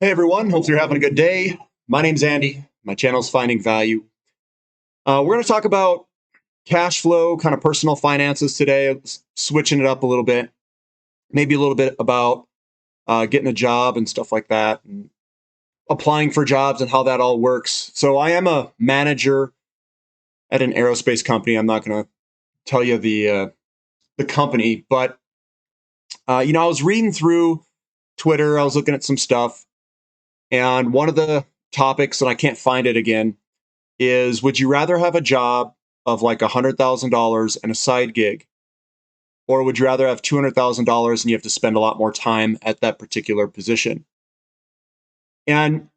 Hey everyone, hope you're having a good day. My name's Andy. My channel's Finding Value. We're going to talk about cash flow, kind of personal finances today, switching it up a little bit, maybe a little bit about getting a job and stuff like that, and applying for jobs and how that all works. So I am a manager at an aerospace company. I'm not going to tell you the company, but I was reading through Twitter. I was looking at some stuff, and one of the topics, and I can't find it again, is would you rather have a job of like $100,000 and a side gig, or would you rather have $200,000 and you have to spend a lot more time at that particular position? And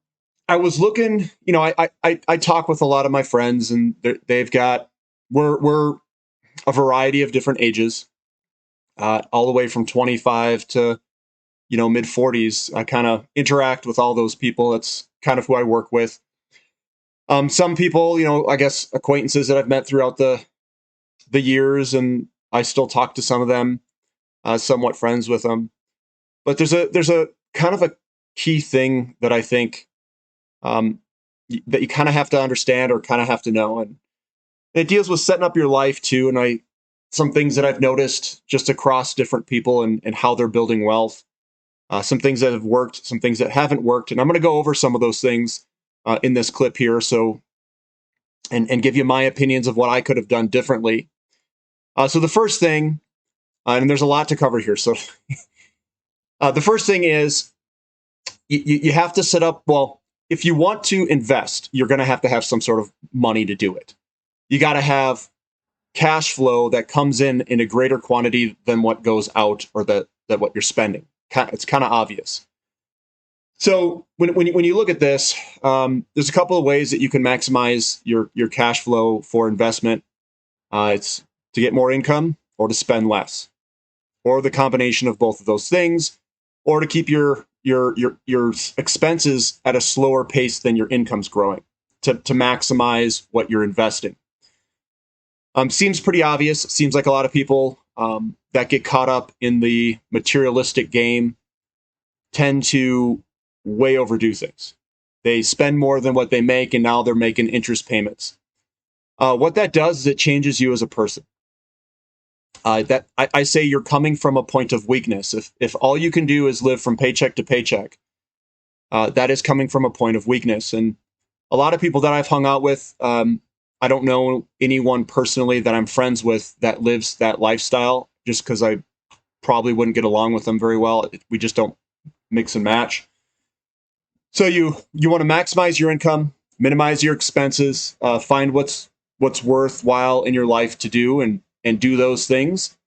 I was looking, I talk with a lot of my friends, and they've got we're a variety of different ages, all the way from 25 to mid 40s. I kind of interact with all those people. That's kind of who I work with. Some people, I guess acquaintances that I've met throughout the years, and I still talk to some of them, somewhat friends with them. But there's a kind of a key thing that I think that you kind of have to understand or kind of have to know, and it deals with setting up your life too. And some things that I've noticed just across different people and how they're building wealth. Some things that have worked, some things that haven't worked, and I'm going to go over some of those things in this clip here. So, and give you my opinions of what I could have done differently. So the first thing, and there's a lot to cover here. So the first thing is you have to set up. Well, if you want to invest, you're going to have some sort of money to do it. You got to have cash flow that comes in a greater quantity than what goes out, or that what you're spending. It's kind of obvious. So when you look at this, there's a couple of ways that you can maximize your cash flow for investment. It's to get more income or to spend less, or the combination of both of those things, or to keep your expenses at a slower pace than your income's growing to maximize what you're investing. Seems pretty obvious. Seems like a lot of people that get caught up in the materialistic game tend to way overdo things. They spend more than what they make, and now they're making interest payments. What that does is it changes you as a person. I say you're coming from a point of weakness. If all you can do is live from paycheck to paycheck, that is coming from a point of weakness. And a lot of people that I've hung out with, I don't know anyone personally that I'm friends with that lives that lifestyle, just because I probably wouldn't get along with them very well. We just don't mix and match. So you want to maximize your income, minimize your expenses, find what's worthwhile in your life to do, and do those things,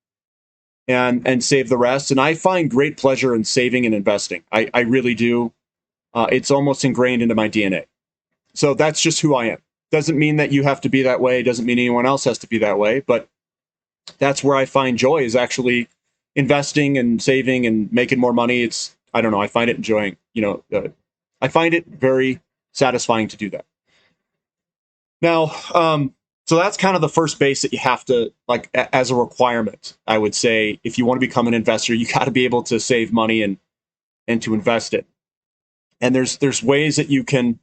and save the rest. And I find great pleasure in saving and investing. I really do. It's almost ingrained into my DNA. So that's just who I am. Doesn't mean that you have to be that way. Doesn't mean anyone else has to be that way. But that's where I find joy, is actually investing and saving and making more money. I don't know. I find it enjoying. I find it very satisfying to do that. Now, so that's kind of the first base that you have to, like, as a requirement. I would say if you want to become an investor, you got to be able to save money and to invest it. And there's ways that you can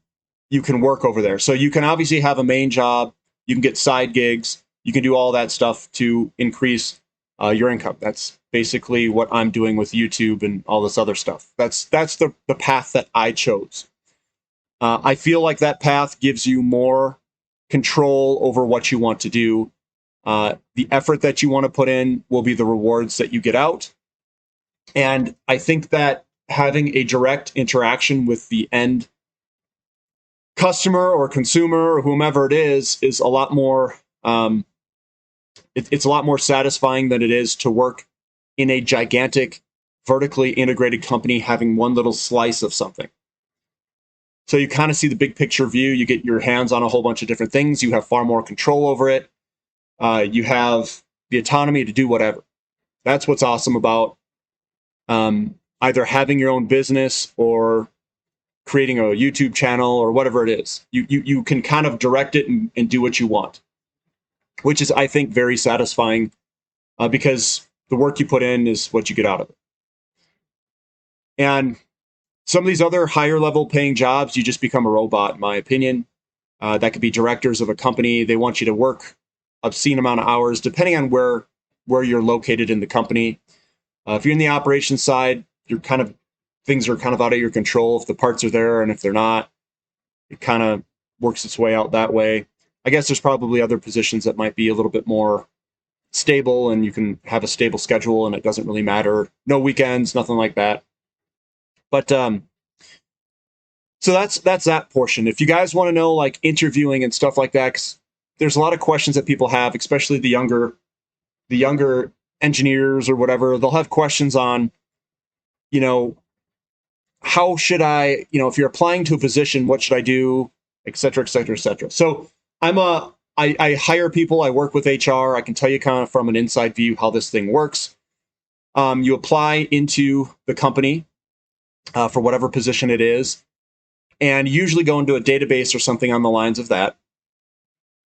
work over there. So you can obviously have a main job. You can get side gigs. You can do all that stuff to increase your income. That's basically what I'm doing with YouTube and all this other stuff. That's the path that I chose. I feel like that path gives you more control over what you want to do. The effort that you want to put in will be the rewards that you get out. And I think that having a direct interaction with the end customer or consumer or whomever it is a lot more it's a lot more satisfying than it is to work in a gigantic vertically integrated company having one little slice of something. So you kind of see the big picture view. You get your hands on a whole bunch of different things. You have far more control over it. You have the autonomy to do whatever. That's what's awesome about either having your own business or creating a YouTube channel or whatever it is. You can kind of direct it and do what you want, which is, I think, very satisfying because the work you put in is what you get out of it. And Some of these other higher level paying jobs, you just become a robot, in my opinion. That could be directors of a company. They want you to work obscene amount of hours, depending on where you're located in the company. If you're in the operations side, things are kind of out of your control. If the parts are there and if they're not, it kind of works its way out that way. I guess there's probably other positions that might be a little bit more stable and you can have a stable schedule and it doesn't really matter. No weekends, nothing like that. But so that's that portion. If you guys want to know like interviewing and stuff like that, 'cause there's a lot of questions that people have, especially the younger engineers or whatever. They'll have questions on, you know, how should I, if you're applying to a position, what should I do, et cetera, et cetera, et cetera. So I hire people. I work with HR. I can tell you kind of from an inside view how this thing works. You apply into the company for whatever position it is, and usually go into a database or something on the lines of that.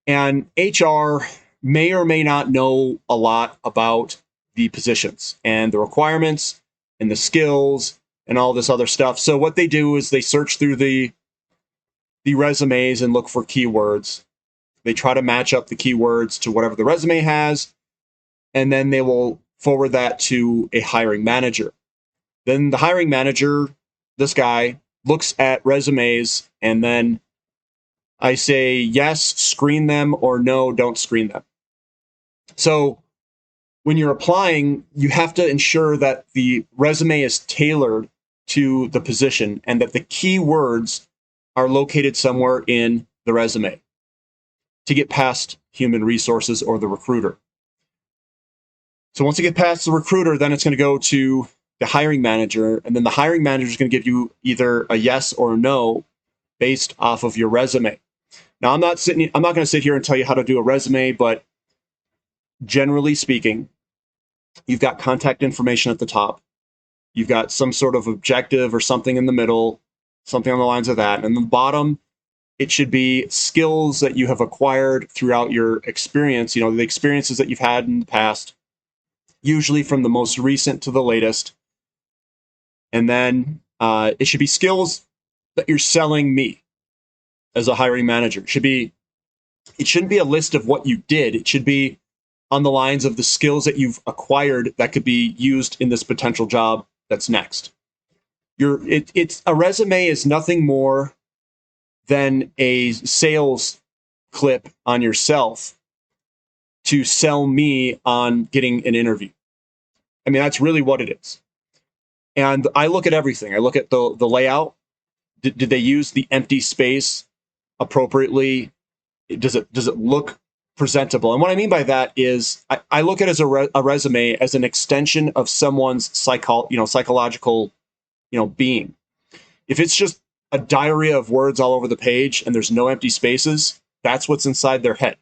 And HR may or may not know a lot about the positions and the requirements and the skills and all this other stuff. So what they do is they search through the resumes and look for keywords. They try to match up the keywords to whatever the resume has, and then they will forward that to a hiring manager. Then the hiring manager, this guy, looks at resumes, and then I say, yes, screen them, or no, don't screen them. So when you're applying, you have to ensure that the resume is tailored to the position and that the keywords are located somewhere in the resume to get past human resources or the recruiter. So once you get past the recruiter, then it's going to go to the hiring manager, and then the hiring manager is going to give you either a yes or a no based off of your resume. Now, I'm not going to sit here and tell you how to do a resume, but generally speaking, you've got contact information at the top. You've got some sort of objective or something in the middle, something on the lines of that. And the bottom, it should be skills that you have acquired throughout your experience, the experiences that you've had in the past, usually from the most recent to the latest. And then it should be skills that you're selling me as a hiring manager. It shouldn't be a list of what you did. It should be on the lines of the skills that you've acquired that could be used in this potential job that's next. It's a resume is nothing more than a sales clip on yourself to sell me on getting an interview. I mean, that's really what it is. And I look at everything. I look at the layout. Did they use the empty space appropriately? Does it look presentable? And what I mean by that is I look at it as a resume as an extension of someone's psychological being. If it's just a diarrhea of words all over the page and there's no empty spaces, that's what's inside their head.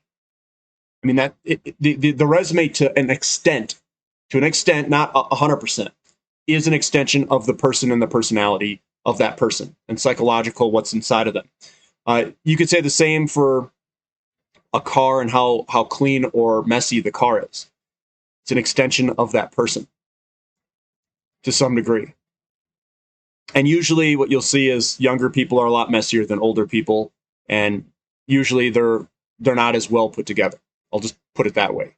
I mean, the resume to an extent, not 100%, is an extension of the person and the personality of that person and psychological what's inside of them. You could say the same for a car and how clean or messy the car is. It's an extension of that person to some degree. And usually what you'll see is younger people are a lot messier than older people, and usually they're not as well put together. I'll just put it that way.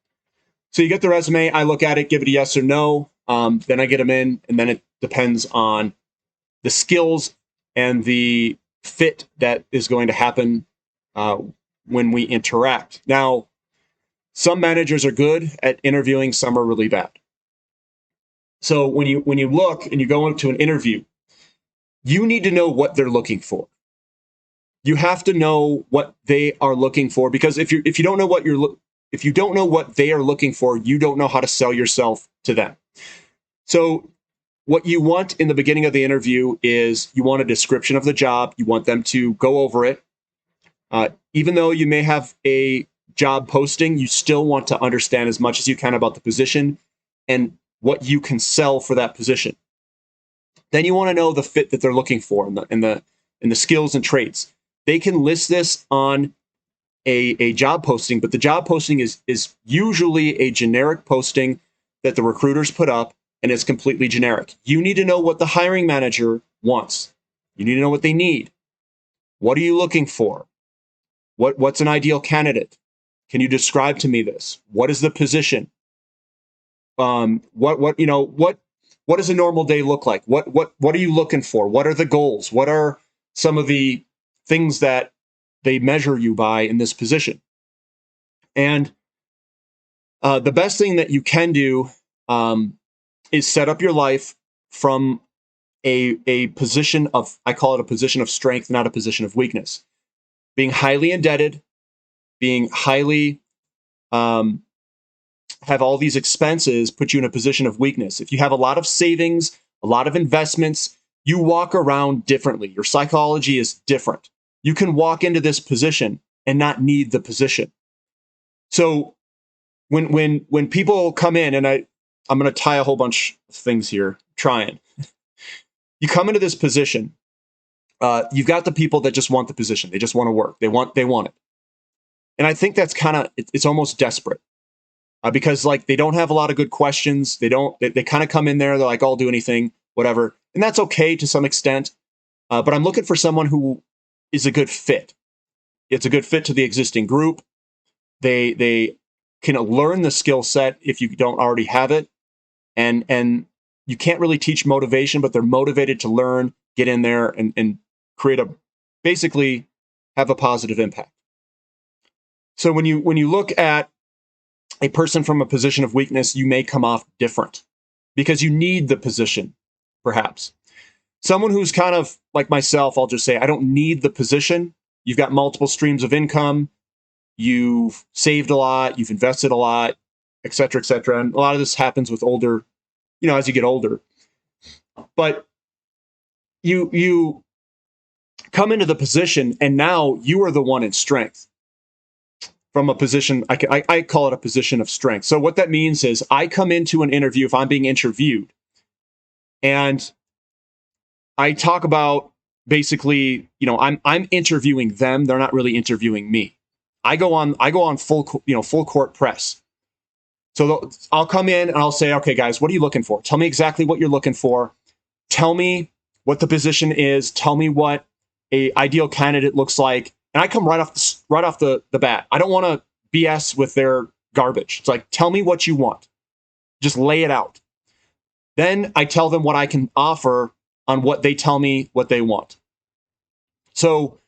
So you get the resume, I look at it, give it a yes or no, then I get them in, and then it depends on the skills and the fit that is going to happen when we interact. Now, some managers are good at interviewing, some are really bad. So when you look and you go into an interview, you need to know what they're looking for. You have to know what they are looking for, because if you don't know what they are looking for, you don't know how to sell yourself to them. So what you want in the beginning of the interview is you want a description of the job. You want them to go over it. Even though you may have a job posting, you still want to understand as much as you can about the position and what you can sell for that position. Then you want to know the fit that they're looking for and the skills and traits. They can list this on a job posting, but the job posting is usually a generic posting that the recruiters put up and it's completely generic. You need to know what the hiring manager wants. You need to know what they need. What are you looking for? What's an ideal candidate? Can you describe to me this? What is the position? What does a normal day look like? What are you looking for? What are the goals? What are some of the things that they measure you by in this position? And the best thing that you can do is set up your life from a position of, I call it a position of strength, not a position of weakness. Being highly indebted, being highly, have all these expenses put you in a position of weakness. If you have a lot of savings, a lot of investments, you walk around differently. Your psychology is different. You can walk into this position and not need the position. So when people come in, and I'm going to tie a whole bunch of things here, trying. You come into this position, you've got the people that just want the position. They just want to work. They want it. And I think that's it's almost desperate because like they don't have a lot of good questions. They kind of come in there. They're like, I'll do anything, whatever. And that's okay to some extent. But I'm looking for someone who is a good fit. It's a good fit to the existing group. They can learn the skill set if you don't already have it. And you can't really teach motivation, but they're motivated to learn, get in there and basically have a positive impact. So when you look at a person from a position of weakness, you may come off different because you need the position, perhaps. Someone who's kind of like myself, I'll just say, I don't need the position. You've got multiple streams of income. You've saved a lot. You've invested a lot, et cetera, et cetera. And a lot of this happens with older, as you get older. But you come into the position and now you are the one in strength. From a position, I call it a position of strength. So what that means is I come into an interview, if I'm being interviewed, and I talk about basically, I'm interviewing them. They're not really interviewing me. I go on full court press. So I'll come in and I'll say, okay, guys, what are you looking for? Tell me exactly what you're looking for. Tell me what the position is. Tell me what a ideal candidate looks like. And I come right off the bat. I don't want to BS with their garbage. It's like, tell me what you want. Just lay it out. Then I tell them what I can offer on what they tell me what they want. So,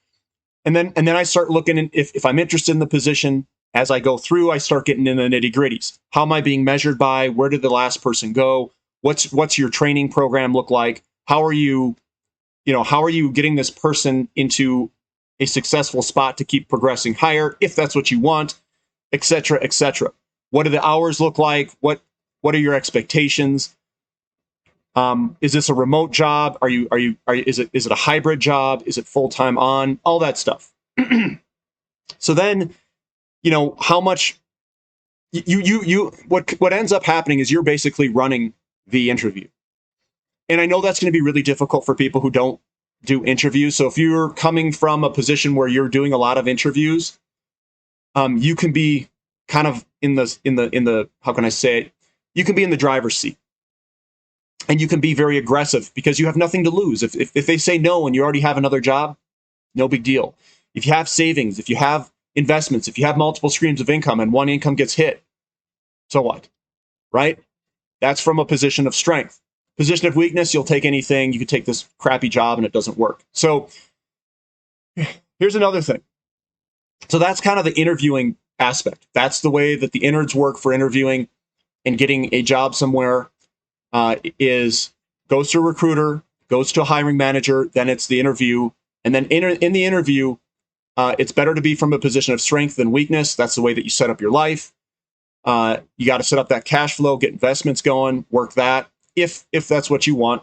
and then I start looking if I'm interested in the position. As I go through, I start getting in the nitty gritties. How am I being measured by? Where did the last person go? What's your training program look like? How are you getting this person into a successful spot to keep progressing higher, if that's what you want, et cetera, et cetera. What do the hours look like? What are your expectations? Is this a remote job? Is it a hybrid job? Is it full-time on? All that stuff. So then, how much what ends up happening is you're basically running the interview. And I know that's going to be really difficult for people who don't do interviews. So if you're coming from a position where you're doing a lot of interviews, you can be kind of in the how can I say it? You can be in the driver's seat. And you can be very aggressive because you have nothing to lose. If they say no and you already have another job, no big deal. If you have savings, if you have investments, if you have multiple streams of income and one income gets hit, so what? Right? That's from a position of strength. Position of weakness, you'll take anything. You could take this crappy job and it doesn't work. So here's another thing. So that's kind of the interviewing aspect. That's the way that the innards work for interviewing and getting a job somewhere. Goes to a recruiter, goes to a hiring manager, then it's the interview. And then in the interview, it's better to be from a position of strength than weakness. That's the way that you set up your life. You got to set up that cash flow, get investments going, work that if that's what you want.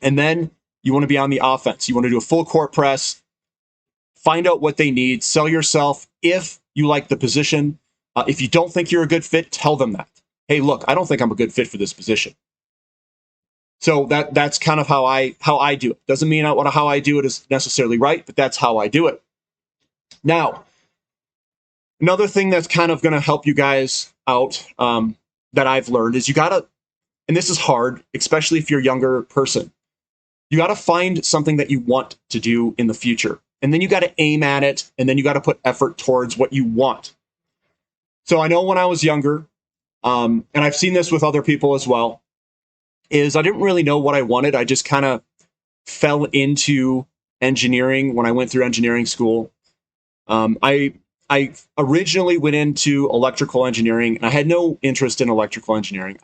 And then you want to be on the offense. You want to do a full court press, find out what they need, sell yourself if you like the position. If you don't think you're a good fit, tell them that. Hey, look, I don't think I'm a good fit for this position. So that's kind of how I do it. Doesn't mean how I do it is necessarily right, but that's how I do it. Now, another thing that's kind of going to help you guys out that I've learned is you got to and this is hard, especially if you're a younger person. You got to find something that you want to do in the future. And then you got to aim at it. And then you got to put effort towards what you want. So I know when I was younger, and I've seen this with other people as well, is I didn't really know what I wanted. I just kind of fell into engineering when I went through engineering school. I originally went into electrical engineering, and I had no interest in electrical engineering.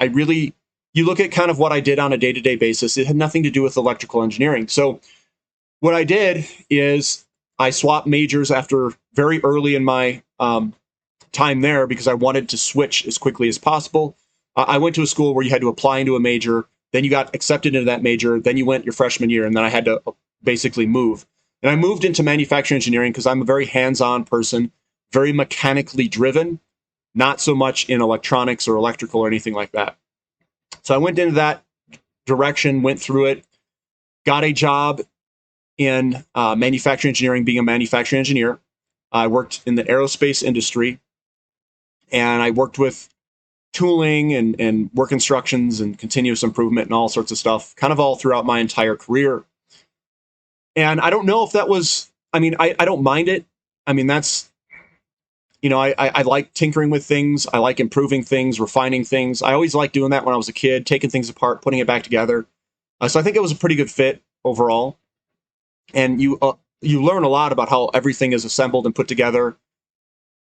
You look at kind of what I did on a day-to-day basis, it had nothing to do with electrical engineering. So what I did is I swapped majors after very early in my time there because I wanted to switch as quickly as possible. I went to a school where you had to apply into a major, then you got accepted into that major, then you went your freshman year, and then I had to basically move. And I moved into manufacturing engineering because I'm a very hands-on person, very mechanically driven, not so much in electronics or electrical or anything like that. So I went into that direction, went through it, got a job in manufacturing engineering, being a manufacturing engineer. I worked in the aerospace industry, and I worked with tooling and work instructions and continuous improvement and all sorts of stuff, kind of all throughout my entire career. And I don't know if that was, I don't mind it. That's, I like tinkering with things. I like improving things, refining things. I always liked doing that when I was a kid, taking things apart, putting it back together. So I think it was a pretty good fit overall. And you learn a lot about how everything is assembled and put together.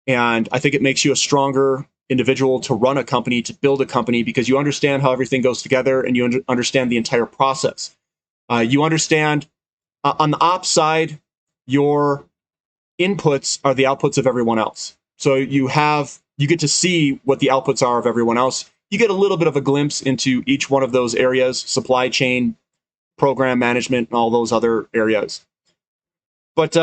And I think it makes you a stronger individual to run a company, to build a company, because you understand how everything goes together and you understand the entire process. You understand on the ops side, your inputs are the outputs of everyone else. So you get to see what the outputs are of everyone else. You get a little bit of a glimpse into each one of those areas, supply chain, program management, and all those other areas. But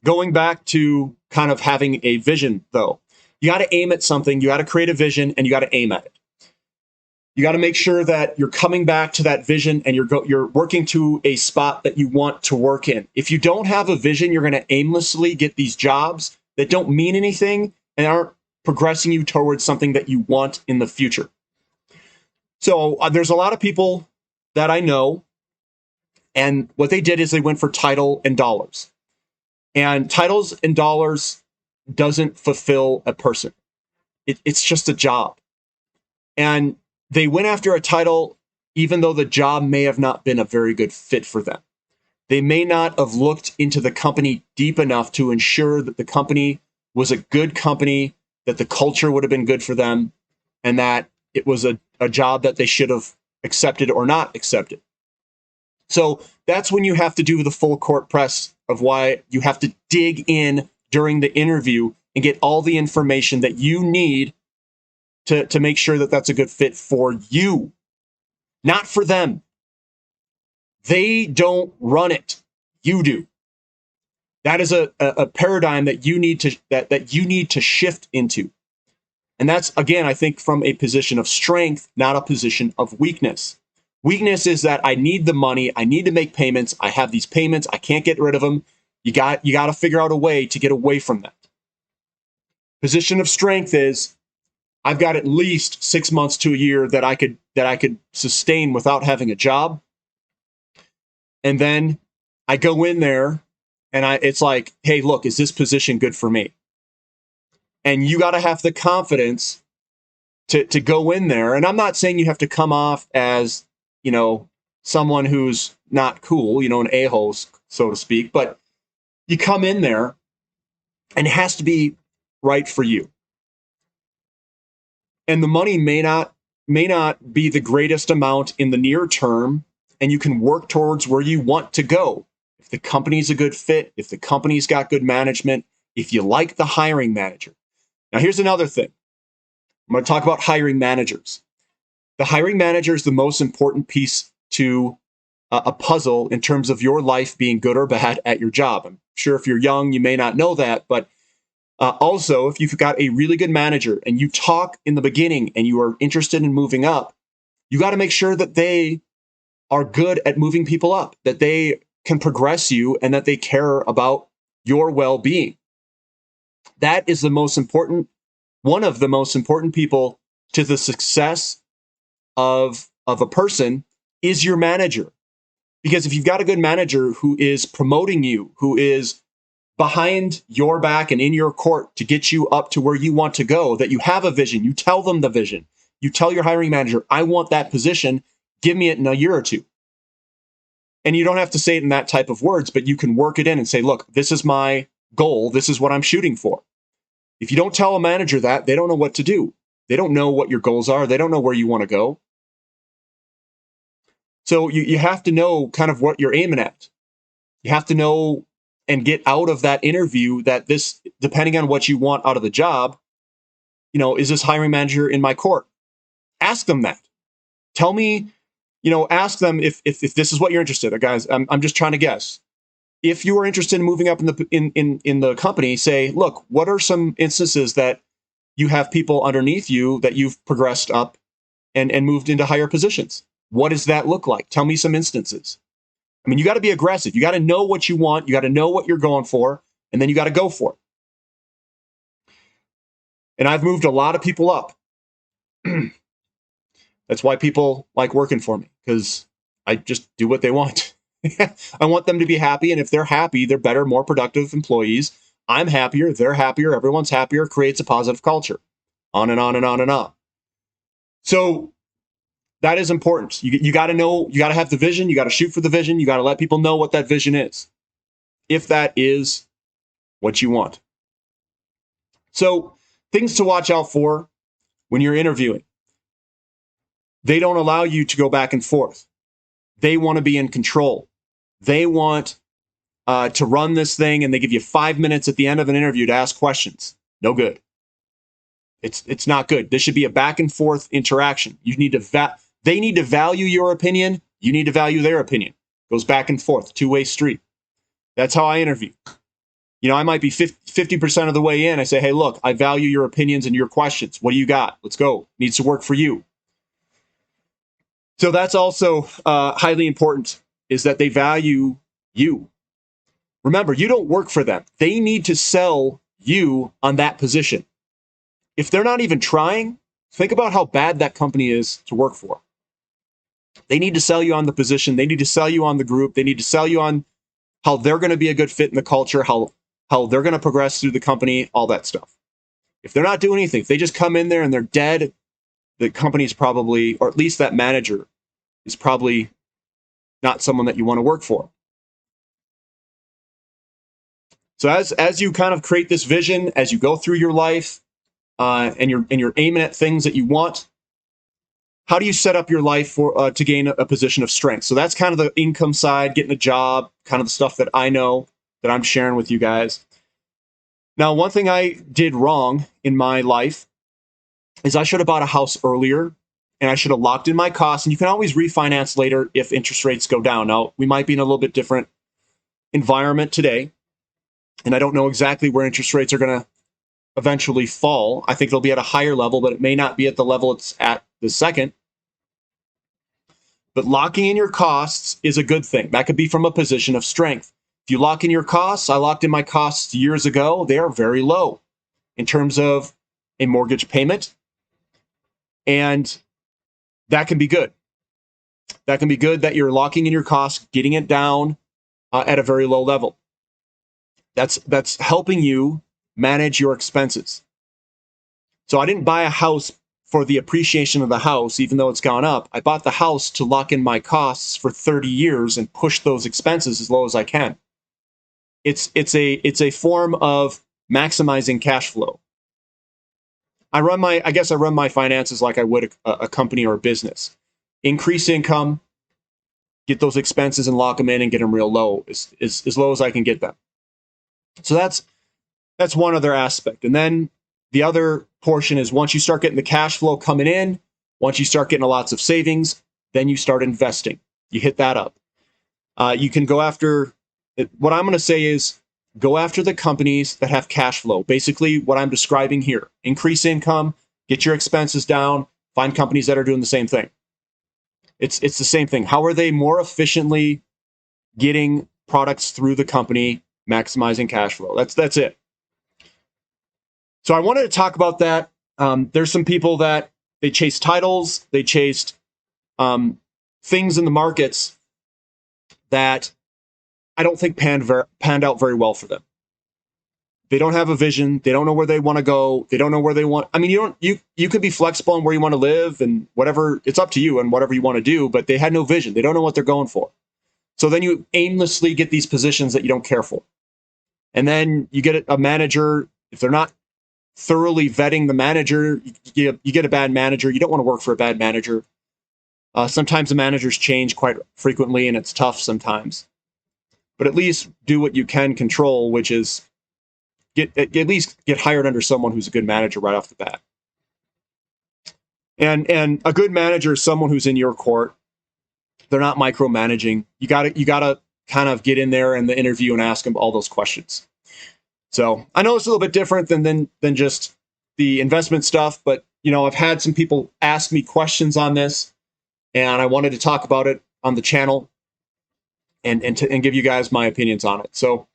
going back to kind of having a vision, though, you got to aim at something, you got to create a vision, and you got to aim at it. You got to make sure that you're coming back to that vision and you're working to a spot that you want to work in. If you don't have a vision, you're going to aimlessly get these jobs that don't mean anything and aren't progressing you towards something that you want in the future. So there's a lot of people that I know, and what they did is they went for title and dollars. And titles and dollars doesn't fulfill a person. It's just a job. And they went after a title, even though the job may have not been a very good fit for them. They may not have looked into the company deep enough to ensure that the company was a good company, that the culture would have been good for them, and that it was a job that they should have accepted or not accepted. So that's when you have to do the full court press of why you have to dig in during the interview and get all the information that you need to make sure that that's a good fit for you, not for them. They don't run it. You do. That is a paradigm that you need to shift into. And that's, again, I think from a position of strength, not a position of weakness. Weakness is that I need the money. I need to make payments. I have these payments. I can't get rid of them. You got to figure out a way to get away from that. Position of strength is I've got at least 6 months to a year that I could sustain without having a job. And then I go in there and it's like, hey, look, is this position good for me? And you got to have the confidence to go in there. And I'm not saying you have to come off as, someone who's not cool, an a-hole, so to speak, but you come in there and it has to be right for you. And the money may not be the greatest amount in the near term, and you can work towards where you want to go. If the company's a good fit, if the company's got good management, if you like the hiring manager. Now, here's another thing. I'm going to talk about hiring managers. The hiring manager is the most important piece to a puzzle in terms of your life being good or bad at your job. I'm sure if you're young, you may not know that, but also, if you've got a really good manager and you talk in the beginning and you are interested in moving up, you got to make sure that they are good at moving people up, that they can progress you and that they care about your well-being. That is one of the most important people to the success of a person is your manager. Because if you've got a good manager who is promoting you, who is behind your back and in your court to get you up to where you want to go, that you have a vision, you tell them the vision. You tell your hiring manager, I want that position, give me it in a year or two. And you don't have to say it in that type of words, but you can work it in and say, look, this is my goal. This is what I'm shooting for. If you don't tell a manager that, they don't know what to do. They don't know what your goals are. They don't know where you want to go. So you have to know kind of what you're aiming at. You have to know and get out of that interview that this, depending on what you want out of the job, is this hiring manager in my court? Ask them that. Tell me, ask them if this is what you're interested in. Guys, I'm just trying to guess. If you are interested in moving up in the company, say, look, what are some instances that you have people underneath you that you've progressed up and moved into higher positions? What does that look like? Tell me some instances. I mean, you got to be aggressive. You got to know what you want. You got to know what you're going for, and then you got to go for it. And I've moved a lot of people up. That's why people like working for me, because I just do what they want. I want them to be happy, and if they're happy, they're better, more productive employees. I'm happier, they're happier, everyone's happier, creates a positive culture. On and on and on and on. So that is important. You got to know, you got to have the vision, you got to shoot for the vision, you got to let people know what that vision is, if that is what you want. So things to watch out for when you're interviewing. They don't allow you to go back and forth. They want to be in control. They want to run this thing, and they give you 5 minutes at the end of an interview to ask questions. No good. It's not good. This should be a back and forth interaction. You need to they need to value your opinion. You need to value their opinion. Goes back and forth, two-way street. That's how I interview. I might be 50% of the way in. I say, hey, look, I value your opinions and your questions. What do you got? Let's go. Needs to work for you. So that's also highly important, is that they value you. Remember, you don't work for them. They need to sell you on that position. If they're not even trying, think about how bad that company is to work for. They need to sell you on the position. They need to sell you on the group. They need to sell you on how they're going to be a good fit in the culture, how they're going to progress through the company, all that stuff. If they're not doing anything, if they just come in there and they're dead, the company's probably, or at least that manager, is probably not someone that you want to work for. So as you kind of create this vision, as you go through your life, and you're aiming at things that you want, how do you set up your life for to gain a position of strength? So that's kind of the income side, getting a job, kind of the stuff that I know that I'm sharing with you guys. Now, one thing I did wrong in my life is I should have bought a house earlier, and I should have locked in my costs. And you can always refinance later if interest rates go down. Now, we might be in a little bit different environment today, and I don't know exactly where interest rates are going to eventually fall. I think it'll be at a higher level, but it may not be at the level it's at the second. But locking in your costs is a good thing. That could be from a position of strength. If you lock in your costs, I locked in my costs years ago. They are very low in terms of a mortgage payment. And that can be good. That can be good that you're locking in your costs, getting it down at a very low level. That's helping you manage your expenses. So I didn't buy a house for the appreciation of the house, even though it's gone up. I bought the house to lock in my costs for 30 years and push those expenses as low as I can. It's a form of maximizing cash flow. I guess I run my finances like I would a company or a business. Increase income, get those expenses and lock them in and get them real low, as low as I can get them. So that's one other aspect. And then the other portion is once you start getting the cash flow coming in, once you start getting lots of savings, then you start investing. You hit that up. You can go after, what I'm going to say is go after the companies that have cash flow. Basically what I'm describing here, increase income, get your expenses down, find companies that are doing the same thing. It's the same thing. How are they more efficiently getting products through the company, maximizing cash flow? That's it. So I wanted to talk about that. There's some people that they chased titles, they chased things in the markets that I don't think panned out very well for them. They don't have a vision. They don't know where they want to go. They don't know where they want. I mean, you can be flexible on where you want to live and whatever. It's up to you and whatever you want to do. But they had no vision. They don't know what they're going for. So then you aimlessly get these positions that you don't care for, and then you get a manager. If they're not thoroughly vetting the manager, you get a bad manager. You don't want to work for a bad manager. Sometimes the managers change quite frequently, and it's tough sometimes. But at least do what you can control, which is at least get hired under someone who's a good manager right off the bat. And a good manager is someone who's in your court. They're not micromanaging. You gotta kind of get in there in the interview and ask them all those questions. So I know it's a little bit different than just the investment stuff, but I've had some people ask me questions on this, and I wanted to talk about it on the channel and give you guys my opinions on it. So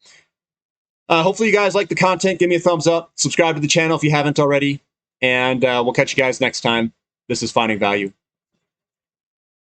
hopefully you guys like the content. Give me a thumbs up. Subscribe to the channel if you haven't already, and we'll catch you guys next time. This is Finding Value.